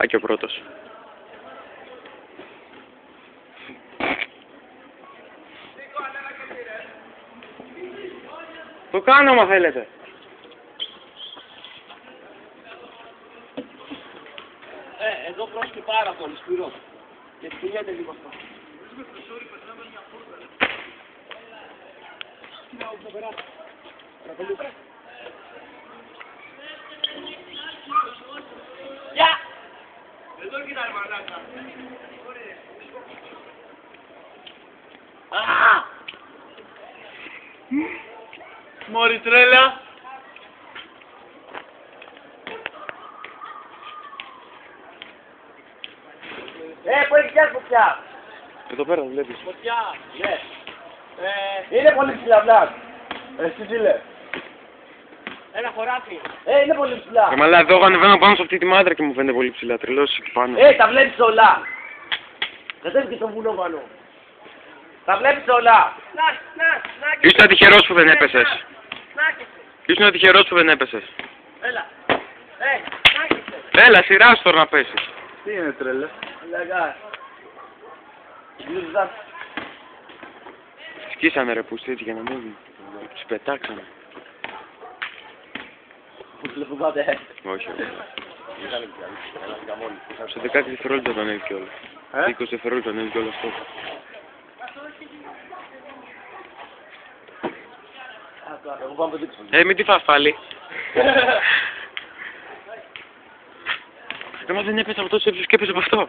Πάει και ο πρώτος. Το κάνω άμα θέλετε. Εδώ πρόσχει πάρα πολύ σκληρό. Και σπηλιέται λίγο αυτό. Γεια! Εδώ κοιτάει μαλάκα. Μωρή τρέλα. Πού έχει πιάσει φωτιά. Εδώ πέρα βλέπεις. Φωτιά, ναι. Είναι πολύ ψηλά, Βλάκ. Εσύ τι λες. Ένα χωράφι. Είναι πολύ ψηλά. Μαλά, εδώ ανεβαίνω πάνω σε αυτή τη μάντρα και μου φαίνεται πολύ ψηλά. Τρελός εκεί πάνω. Τα βλέπεις όλα. Κατέβει και το βουνό πάνω. Τα βλέπεις όλα. Ποιος ήταν τυχερός που δεν έπεσες. Ποιος είναι τυχερός που δεν έπεσες. Έλα. Έλα, σειρά σου τώρα να πέσεις. Τι είναι τρέλα. Λαγά. Σκίσανε ρε πούστη έτσι για να μην τους πετάξανε. Βλέπετε. Όχι, όχι. Σε 10 δευτερόλεπτα τον ανέβηκε όλο. 20 δευτερόλεπτα τον ανέβηκε όλο αυτό. Εγώ πάω να το δείξω. Μην τη φας πάλι. Εμάς δεν έπεσε από τόσο ύψος και έπεσε από αυτό.